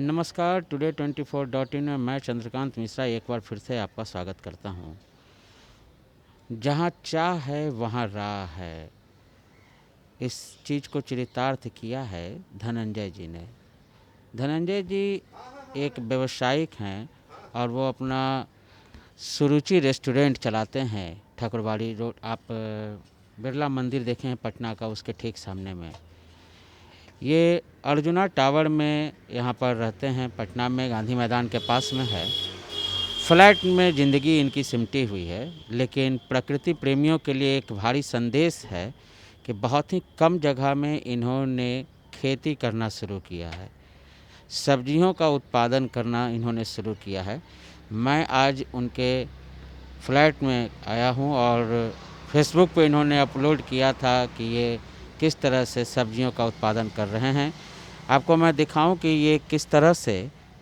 नमस्कार, today 24.in में मैं चंद्रकांत मिश्रा एक बार फिर से आपका स्वागत करता हूं। जहां चाह है वहां राह है, इस चीज़ को चरितार्थ किया है धनंजय जी ने। धनंजय जी एक व्यवसायिक हैं और वो अपना सुरुचि रेस्टोरेंट चलाते हैं ठाकुरबाड़ी रोड। आप बिरला मंदिर देखें हैं पटना का, उसके ठीक सामने में। ये अर्जुना टावर में यहाँ पर रहते हैं, पटना में गांधी मैदान के पास में है। फ्लैट में ज़िंदगी इनकी सिमटी हुई है, लेकिन प्रकृति प्रेमियों के लिए एक भारी संदेश है कि बहुत ही कम जगह में इन्होंने खेती करना शुरू किया है, सब्जियों का उत्पादन करना इन्होंने शुरू किया है। मैं आज उनके फ्लैट में आया हूं और फेसबुक पे इन्होंने अपलोड किया था कि ये किस तरह से सब्जियों का उत्पादन कर रहे हैं। आपको मैं दिखाऊं कि ये किस तरह से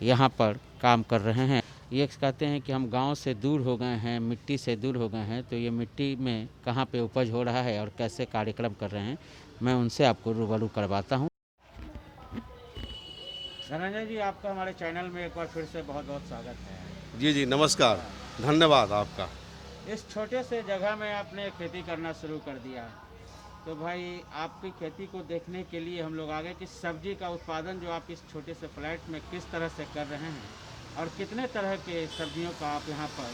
यहाँ पर काम कर रहे हैं। ये कहते हैं कि हम गांव से दूर हो गए हैं, मिट्टी से दूर हो गए हैं, तो ये मिट्टी में कहाँ पे उपज हो रहा है और कैसे कार्यक्रम कर रहे हैं, मैं उनसे आपको रूबरू करवाता हूँ। धनंजय जी, आपका हमारे चैनल में एक बार फिर से बहुत बहुत स्वागत है। जी नमस्कार। धन्यवाद आपका। इस छोटे से जगह में आपने खेती करना शुरू कर दिया, तो भाई आपकी खेती को देखने के लिए हम लोग आगे कि सब्जी का उत्पादन जो आप इस छोटे से फ्लैट में किस तरह से कर रहे हैं और कितने तरह के सब्जियों का आप यहाँ पर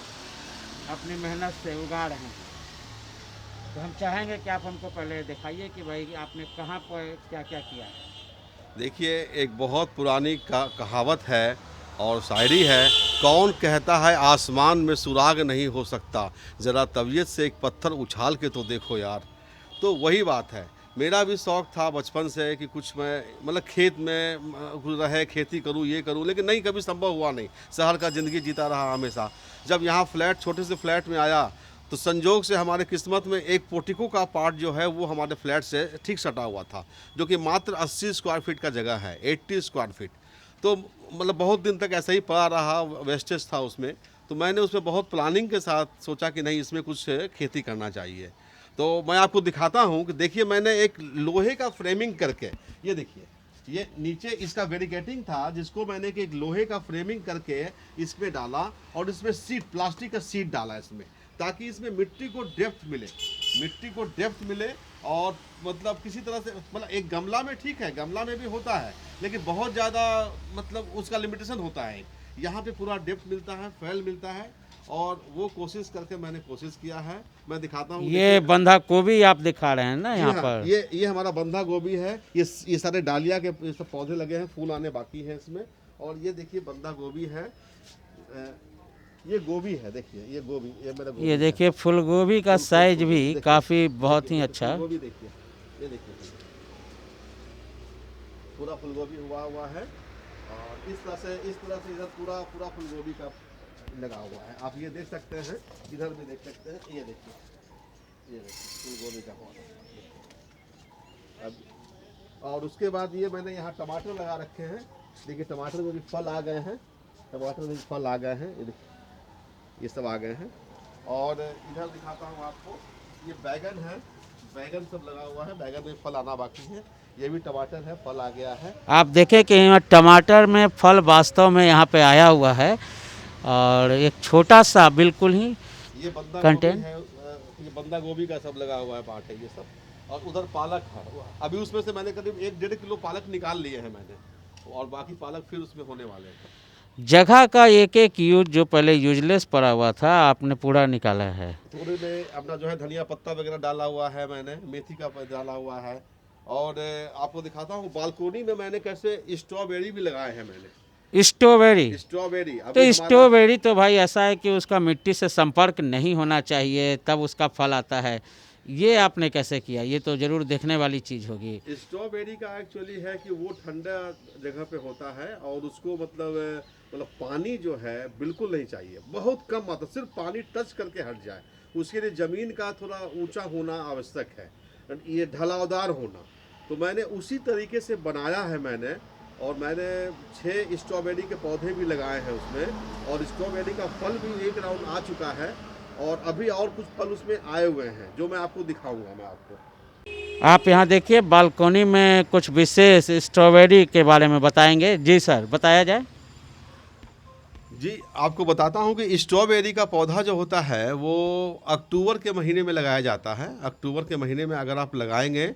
अपनी मेहनत से उगा रहे हैं। तो हम चाहेंगे कि आप हमको पहले दिखाइए कि भाई आपने कहाँ पर क्या क्या किया है। देखिए, एक बहुत पुरानी कहावत है और शायरी है, कौन कहता है आसमान में सुराग नहीं हो सकता, ज़रा तबीयत से एक पत्थर उछाल के तो देखो यार। तो वही बात है, मेरा भी शौक़ था बचपन से कि कुछ मैं मतलब खेत में रहे, खेती करूँ, ये करूँ, लेकिन नहीं, कभी संभव हुआ नहीं। शहर का ज़िंदगी जीता रहा हमेशा। जब यहाँ फ्लैट, छोटे से फ्लैट में आया तो संजोग से हमारे किस्मत में एक पोर्टिको का पार्ट जो है वो हमारे फ्लैट से ठीक सटा हुआ था, जो कि मात्र 80 स्क्वायर फीट का जगह है, 80 स्क्वायर फीट। तो मतलब बहुत दिन तक ऐसा ही पड़ा रहा, वेस्टेज था उसमें। तो मैंने उसमें बहुत प्लानिंग के साथ सोचा कि नहीं, इसमें कुछ खेती करना चाहिए। तो मैं आपको दिखाता हूँ कि देखिए, मैंने एक लोहे का फ्रेमिंग करके, ये देखिए, ये नीचे इसका बैरिकेडिंग था, जिसको मैंने एक लोहे का फ्रेमिंग करके इसमें डाला और इसमें सीट, प्लास्टिक का सीट डाला इसमें, ताकि इसमें मिट्टी को डेप्थ मिले और मतलब किसी तरह से, मतलब एक गमला में ठीक है, गमला में भी होता है, लेकिन बहुत ज़्यादा मतलब उसका लिमिटेशन होता है। यहाँ पे पूरा डेप्थ मिलता है, फैल मिलता है, और वो कोशिश करके मैंने कोशिश किया है। मैं दिखाता हूँ। ये बंधा गोभी आप दिखा रहे हैं ना यहाँ हाँ, पर? ये हमारा बंधा गोभी है। ये सारे डालिया के ये सब पौधे लगे हैं, फूल आने बाकी है इसमें। और ये देखिए बंधा गोभी है, ये गोभी है, देखिए ये गोभी, ये मेरा गोभी ये देखिए फूल गोभी का साइज भी काफ़ी बहुत ही अच्छा। गोभी देखिए, ये देखिए पूरा फूल गोभी हुआ है। और इस तरह से इधर पूरा फूल गोभी का लगा हुआ है। आप ये देख सकते हैं, इधर भी देख सकते हैं, ये देखिए फूल गोभी का पौधा। अब और उसके बाद ये मैंने यहाँ टमाटर लगा रखे हैं। देखिए टमाटर में भी फल आ गए हैं, ये देखिए, ये सब आ गए हैं। और इधर दिखाता हूँ आपको, ये बैगन है, बैगन सब लगा हुआ है, बैगन में फल आना बाकी है। ये भी टमाटर है, फल आ गया है। आप देखें कि यहाँ टमाटर में फल वास्तव में यहाँ पे आया हुआ है, और एक छोटा सा बिल्कुल ही ये बंदा कंटेन गोभी है, ये बंदा गोभी का सब लगा हुआ है, पार्ट है ये सब। और उधर पालक है, अभी उसमें से मैंने करीब 1-1.5 किलो पालक निकाल लिए हैं मैंने, और बाकी पालक फिर उसमें होने वाले हैं। जगह का एक एक यूज जो पहले यूजलेस पड़ा हुआ था आपने पूरा निकाला है। थोड़े में अपना जो है धनिया पत्ता वगैरह डाला हुआ है मैंने, मेथी का डाला हुआ है। और आपको दिखाता हूँ बालकोनी में मैंने कैसे स्ट्रॉबेरी भी लगाए हैं मैंने। स्ट्रॉबेरी अभी तो स्ट्रॉबेरी तो भाई ऐसा है कि उसका मिट्टी से संपर्क नहीं होना चाहिए, तब उसका फल आता है। ये आपने कैसे किया? ये तो जरूर देखने वाली चीज़ होगी। स्ट्रॉबेरी का एक्चुअली है कि वो ठंडा जगह पे होता है, और उसको मतलब पानी जो है बिल्कुल नहीं चाहिए, बहुत कम मात्रा, सिर्फ पानी टच करके हट जाए। उसके लिए ज़मीन का थोड़ा ऊंचा होना आवश्यक है, ये ढलावदार होना। तो मैंने उसी तरीके से बनाया है मैंने, और मैंने 6 स्ट्रॉबेरी के पौधे भी लगाए हैं उसमें, और स्ट्रॉबेरी का फल भी एक राउंड आ चुका है, और अभी और कुछ फल उसमें आए हुए हैं जो मैं आपको दिखाऊंगा मैं आपको। आप यहाँ देखिए बालकोनी में कुछ विशेष स्ट्रॉबेरी के बारे में बताएंगे। जी सर, बताया जाए। जी, आपको बताता हूँ कि स्ट्रॉबेरी का पौधा जो होता है वो अक्टूबर के महीने में लगाया जाता है। अक्टूबर के महीने में अगर आप लगाएंगे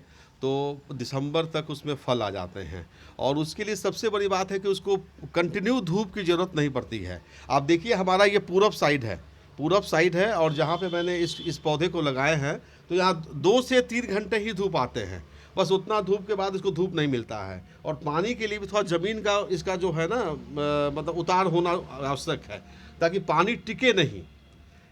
तो दिसंबर तक उसमें फल आ जाते हैं, और उसके लिए सबसे बड़ी बात है कि उसको कंटिन्यू धूप की ज़रूरत नहीं पड़ती है। आप देखिए हमारा ये पूरब साइड है, और जहाँ पे मैंने इस पौधे को लगाए हैं तो यहाँ 2 से 3 घंटे ही धूप आते हैं। बस उतना धूप के बाद इसको धूप नहीं मिलता है, और पानी के लिए भी थोड़ा ज़मीन का इसका जो है ना मतलब उतार होना आवश्यक है, ताकि पानी टिके नहीं।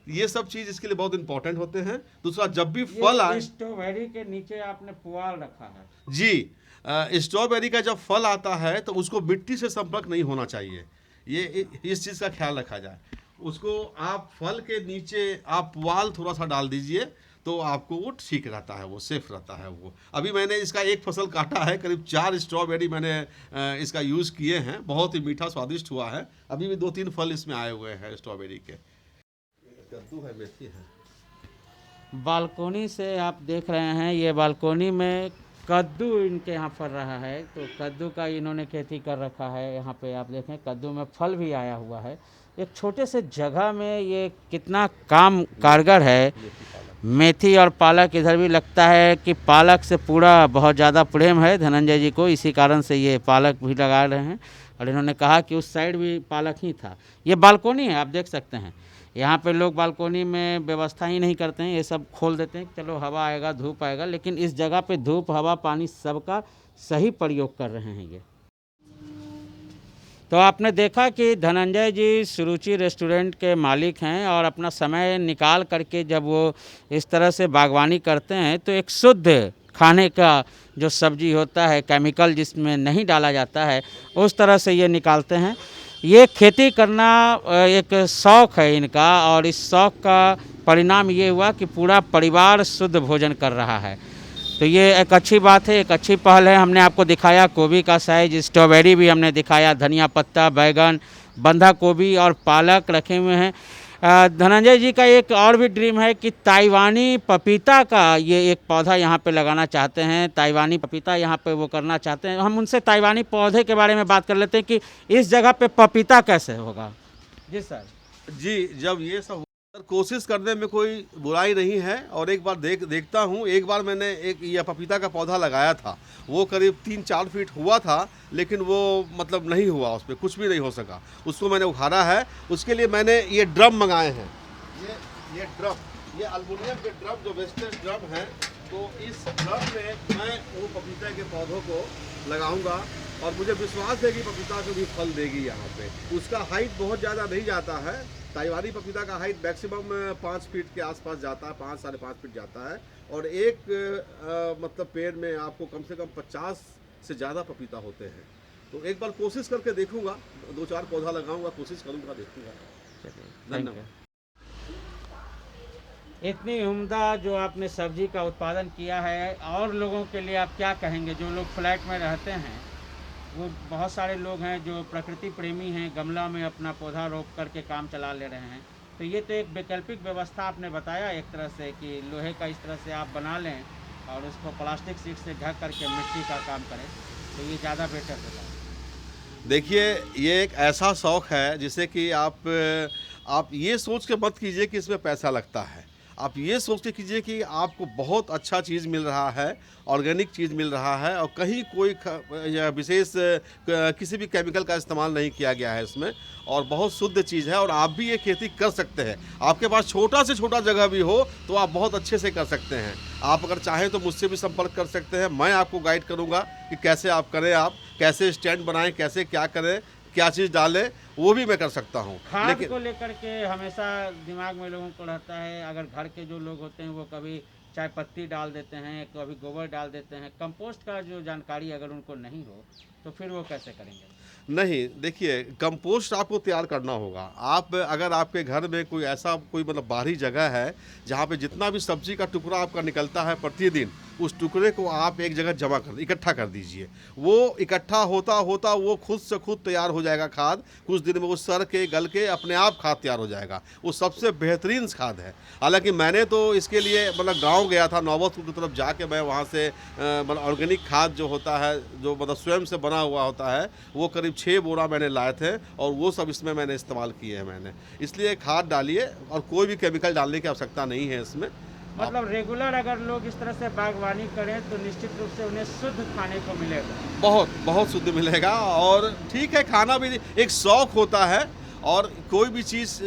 ये सब चीज़ इसके लिए बहुत इंपॉर्टेंट होते हैं। दूसरा, जब भी फल आए, स्ट्रॉबेरी के नीचे आपने पुआल रखा है। जी, स्ट्रॉबेरी का जब फल आता है तो उसको मिट्टी से संपर्क नहीं होना चाहिए। ये इस चीज़ का ख्याल रखा जाए। उसको आप फल के नीचे आप पुआल थोड़ा सा डाल दीजिए, तो आपको वो ठीक रहता है, वो सेफ रहता है वो। अभी मैंने इसका एक फसल काटा है, करीब 4 स्ट्रॉबेरी मैंने इसका यूज़ किए हैं। बहुत ही मीठा स्वादिष्ट हुआ है। अभी भी 2-3 फल इसमें आए हुए हैं स्ट्रॉबेरी के। कद्दू है, मेथी है। बालकोनी से आप देख रहे हैं, ये बालकोनी में कद्दू इनके यहाँ फल रहा है। तो कद्दू का इन्होंने खेती कर रखा है। यहाँ पे आप देखें कद्दू में फल भी आया हुआ है। एक छोटे से जगह में ये कितना काम कारगर है। मेथी और पालक, इधर भी लगता है कि पालक से पूरा बहुत ज़्यादा प्रेम है धनंजय जी को, इसी कारण से ये पालक भी लगा रहे हैं। और इन्होंने कहा कि उस साइड भी पालक ही था। ये बालकोनी है, आप देख सकते हैं। यहाँ पे लोग बालकोनी में व्यवस्था ही नहीं करते हैं, ये सब खोल देते हैं, चलो हवा आएगा धूप आएगा, लेकिन इस जगह पे धूप हवा पानी सबका सही प्रयोग कर रहे हैं ये। तो आपने देखा कि धनंजय जी सुरुचि रेस्टोरेंट के मालिक हैं, और अपना समय निकाल करके जब वो इस तरह से बागवानी करते हैं तो एक शुद्ध खाने का जो सब्जी होता है, केमिकल जिसमें नहीं डाला जाता है, उस तरह से ये निकालते हैं। ये खेती करना एक शौक़ है इनका, और इस शौक़ का परिणाम ये हुआ कि पूरा परिवार शुद्ध भोजन कर रहा है। तो ये एक अच्छी बात है, एक अच्छी पहल है। हमने आपको दिखाया गोभी का साइज, स्ट्रॉबेरी भी हमने दिखाया, धनिया पत्ता, बैगन, बंधा गोभी और पालक रखे हुए हैं। धनंजय जी का एक और भी ड्रीम है कि ताइवानी पपीता का ये एक पौधा यहाँ पे लगाना चाहते हैं। ताइवानी पपीता यहाँ पे वो करना चाहते हैं। हम उनसे ताइवानी पौधे के बारे में बात कर लेते हैं कि इस जगह पे पपीता कैसे होगा। जी सर। जी, जब ये सब कोशिश करने में कोई बुराई नहीं है, और एक बार देखता हूँ। एक बार मैंने एक ये पपीता का पौधा लगाया था, वो करीब 3-4 फीट हुआ था, लेकिन वो मतलब नहीं हुआ, उस पर कुछ भी नहीं हो सका। उसको मैंने उखाड़ा है। उसके लिए मैंने ये ड्रम मंगाए हैं। ये ड्रम, ये एल्युमिनियम के ड्रम जो वेस्टेज ड्रम है, तो इस ड्रम में मैं वो पपीता के पौधों को लगाऊंगा, और मुझे विश्वास है कि पपीता को भी फल देगी। यहाँ पे उसका हाइट बहुत ज़्यादा नहीं जाता है। ताइवानी पपीता का हाइट मैक्सिमम 5 फीट के आसपास जाता है, 5-5.5 फीट जाता है, और एक मतलब पेड़ में आपको कम से कम 50 से ज़्यादा पपीता होते हैं। तो एक बार कोशिश करके देखूंगा, 2-4 पौधा लगाऊंगा, कोशिश करूंगा, देखूंगा। धन्यवाद। इतनी उम्दा जो आपने सब्जी का उत्पादन किया है, और लोगों के लिए आप क्या कहेंगे जो लोग फ्लैट में रहते हैं? वो बहुत सारे लोग हैं जो प्रकृति प्रेमी हैं, गमला में अपना पौधा रोप करके काम चला ले रहे हैं। तो ये तो एक वैकल्पिक व्यवस्था आपने बताया एक तरह से, कि लोहे का इस तरह से आप बना लें और उसको प्लास्टिक शीट से ढक करके मिट्टी का काम करें, तो ये ज़्यादा बेटर होगा। देखिए, ये एक ऐसा शौक़ है जिसे कि आप ये सोच के मत कीजिए कि इसमें पैसा लगता है। आप ये सोच के कीजिए कि आपको बहुत अच्छा चीज़ मिल रहा है, ऑर्गेनिक चीज़ मिल रहा है, और कहीं कोई या विशेष किसी भी केमिकल का इस्तेमाल नहीं किया गया है इसमें, और बहुत शुद्ध चीज़ है। और आप भी ये खेती कर सकते हैं। आपके पास छोटा से छोटा जगह भी हो तो आप बहुत अच्छे से कर सकते हैं। आप अगर चाहें तो मुझसे भी संपर्क कर सकते हैं। मैं आपको गाइड करूँगा कि कैसे आप करें, आप कैसे स्टैंड बनाएं, कैसे क्या करें, क्या चीज़ डालें, वो भी मैं कर सकता हूँ। खाद को लेकर के हमेशा दिमाग में लोगों को रहता है, अगर घर के जो लोग होते हैं वो कभी चाय पत्ती डाल देते हैं, कभी गोबर डाल देते हैं। कंपोस्ट का जो जानकारी अगर उनको नहीं हो तो फिर वो कैसे करेंगे? नहीं, देखिए कंपोस्ट आपको तैयार करना होगा। आप अगर आपके घर में कोई ऐसा कोई मतलब बाहरी जगह है, जहाँ पे जितना भी सब्ज़ी का टुकड़ा आपका निकलता है प्रतिदिन, उस टुकड़े को आप एक जगह जमा कर इकट्ठा कर दीजिए। वो इकट्ठा होता वो खुद से खुद तैयार हो जाएगा खाद। कुछ दिन में वो सड़ के, गल के अपने आप खाद तैयार हो जाएगा। वो सबसे बेहतरीन खाद है। हालाँकि मैंने तो इसके लिए मतलब गाँव गया था, नौबतपुर की तरफ जाके मैं वहाँ से मतलब ऑर्गेनिक खाद जो होता है, जो मतलब स्वयं से बना हुआ होता है, वो करीब 6 बोरा मैंने लाए थे और वो सब इसमें मैंने इस्तेमाल किए हैं मैंने। इसलिए खाद डालिए और कोई भी केमिकल डालने की आवश्यकता नहीं है इसमें। मतलब रेगुलर अगर लोग इस तरह से बागवानी करें तो निश्चित रूप से उन्हें शुद्ध खाने को मिलेगा। बहुत, बहुत शुद्ध मिलेगा और ठीक है, खाना भी एक शौक होता है और कोई भी चीज़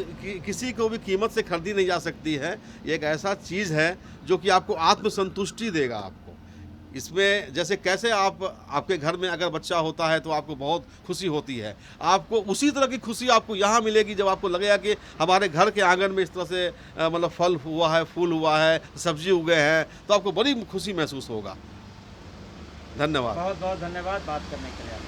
किसी को भी कीमत से खरीदी नहीं जा सकती है। ये एक ऐसा चीज़ है जो कि आपको आत्मसंतुष्टि देगा आपको। इसमें जैसे कैसे आपके घर में अगर बच्चा होता है तो आपको बहुत खुशी होती है। आपको उसी तरह की खुशी आपको यहाँ मिलेगी जब आपको लगेगा कि हमारे घर के आंगन में इस तरह से मतलब फल हुआ है, फूल हुआ है, सब्ज़ी उगे हैं, तो आपको बड़ी खुशी महसूस होगा। धन्यवाद। बहुत बहुत धन्यवाद बात करने के लिए।